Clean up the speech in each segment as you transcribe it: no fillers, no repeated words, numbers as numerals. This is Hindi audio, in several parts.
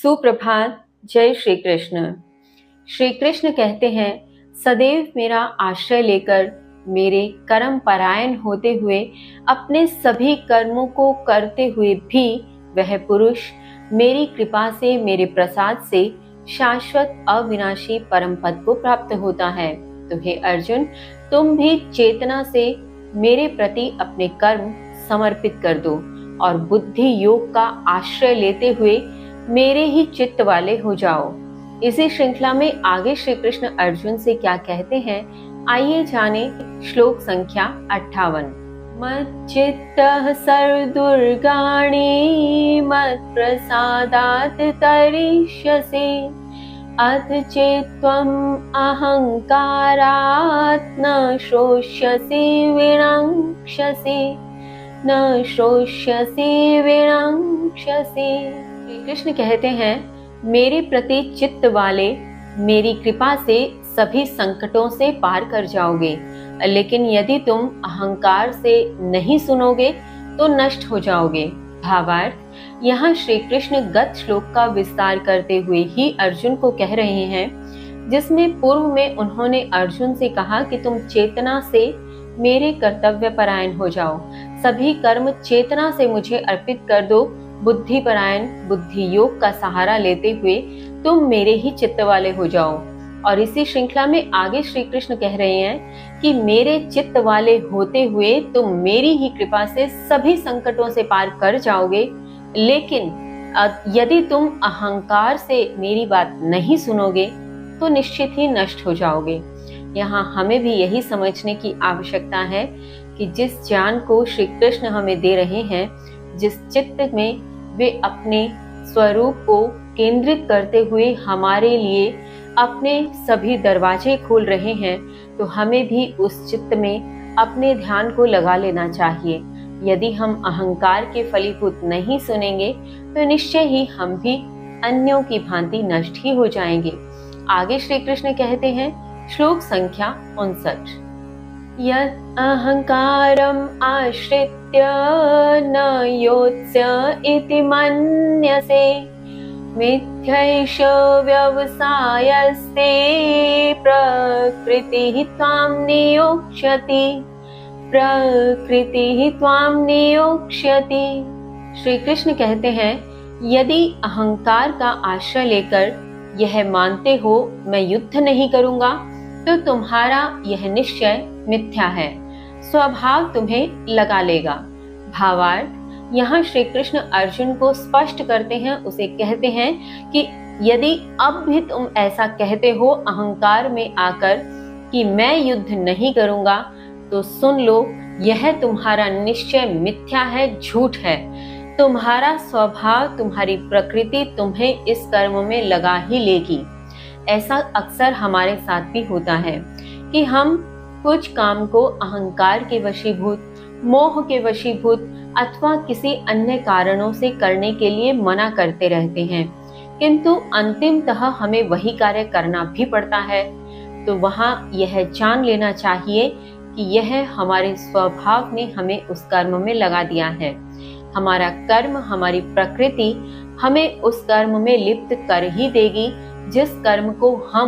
सुप्रभात। जय श्री कृष्ण। श्री कृष्ण कहते हैं, सदैव मेरा आश्रय लेकर मेरे कर्म परायण होते हुए अपने सभी कर्मों को करते हुए भी वह पुरुष मेरी कृपा से, मेरे प्रसाद से शाश्वत अविनाशी परम पद को प्राप्त होता है। तो हे अर्जुन, तुम भी चेतना से मेरे प्रति अपने कर्म समर्पित कर दो और बुद्धि योग का आश्रय लेते हुए मेरे ही चित्त वाले हो जाओ। इसी श्रृंखला में आगे श्री कृष्ण अर्जुन से क्या कहते हैं, आइए जाने। श्लोक संख्या 58। मच्चित्तः सर्वदुर्गाणि मत्प्रसादात् तरिष्यसि अथ चेत्त्वम् अहङ्कारात् न श्रोष्यसि विनङ्क्ष्यसि। श्री कृष्ण कहते हैं, मेरे प्रति चित्त वाले मेरी कृपा से सभी संकटों से पार कर जाओगे, लेकिन यदि तुम अहंकार से नहीं सुनोगे तो नष्ट हो जाओगे। भावार्थ, यहाँ श्री कृष्ण गत श्लोक का विस्तार करते हुए ही अर्जुन को कह रहे हैं, जिसमें पूर्व में उन्होंने अर्जुन से कहा कि तुम चेतना से मेरे कर्तव्य परायण हो जाओ, सभी कर्म चेतना से मुझे अर्पित कर दो, बुद्धि परायण बुद्धि योग का सहारा लेते हुए तुम मेरे ही चित्त वाले हो जाओ। और इसी श्रृंखला में आगे श्री कृष्ण कह रहे हैं कि मेरे चित्त वाले होते हुए तुम मेरी ही कृपा से सभी संकटों से पार कर जाओगे, लेकिन यदि तुम अहंकार से मेरी बात नहीं सुनोगे तो निश्चित ही नष्ट हो जाओगे। यहाँ हमें भी यही समझने की आवश्यकता है कि जिस ज्ञान को श्री कृष्ण हमें दे रहे हैं, जिस चित्त में वे अपने स्वरूप को केंद्रित करते हुए हमारे लिए अपने सभी दरवाजे खोल रहे हैं, तो हमें भी उस चित्त में अपने ध्यान को लगा लेना चाहिए। यदि हम अहंकार के फलीभूत नहीं सुनेंगे तो निश्चय ही हम भी अन्यों की भांति नष्ट ही हो जाएंगे। आगे श्री कृष्ण कहते हैं, श्लोक संख्या 59। यत् अहंकारम् आश्रित्य न योत्स्य इति मन्यसे मिथ्यैष व्यवसायस्ते प्रकृतिः त्वां नियोक्ष्यति। श्री कृष्ण कहते हैं, यदि अहंकार का आश्रय लेकर यह मानते हो मैं युद्ध नहीं करूंगा, तो तुम्हारा यह निश्चय मिथ्या है, स्वभाव तुम्हें लगा लेगा। भावार्थ, यहाँ श्री कृष्ण अर्जुन को स्पष्ट करते हैं, उसे कहते हैं कि यदि अब भी तुम ऐसा कहते हो अहंकार में आकर कि मैं युद्ध नहीं करूंगा, तो सुन लो, यह तुम्हारा निश्चय मिथ्या है, झूठ है। तुम्हारा स्वभाव, तुम्हारी प्रकृति तुम्हें इस कर्म में लगा ही लेगी। ऐसा अक्सर हमारे साथ भी होता है कि हम कुछ काम को अहंकार के वशीभूत, मोह के वशीभूत अथवा किसी अन्य कारणों से करने के लिए मना करते रहते हैं, किंतु अंतिमतः हमें वही कार्य करना भी पड़ता है। तो वहाँ यह जान लेना चाहिए कि यह हमारे स्वभाव ने हमें उस कर्म में लगा दिया है। हमारा कर्म, हमारी प्रकृति हमें उस कर्म में लिप्त कर ही देगी, जिस कर्म को हम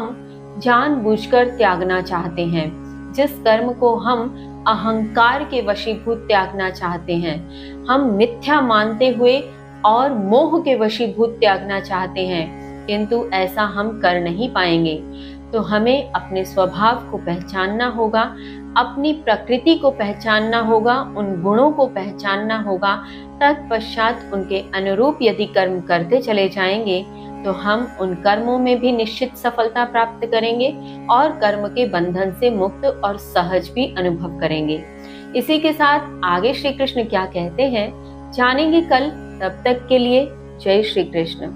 जानबूझकर त्यागना चाहते हैं, जिस कर्म को हम अहंकार के वशीभूत त्यागना चाहते हैं, हम मिथ्या मानते हुए और मोह के वशीभूत त्यागना चाहते हैं, किंतु ऐसा हम कर नहीं पाएंगे। तो हमें अपने स्वभाव को पहचानना होगा, अपनी प्रकृति को पहचानना होगा, उन गुणों को पहचानना होगा। तत्पश्चात उनके अनुरूप यदि कर्म करते चले जाएंगे तो हम उन कर्मों में भी निश्चित सफलता प्राप्त करेंगे और कर्म के बंधन से मुक्त और सहज भी अनुभव करेंगे। इसी के साथ आगे श्री कृष्ण क्या कहते हैं जानेंगे कल। तब तक के लिए जय श्री कृष्ण।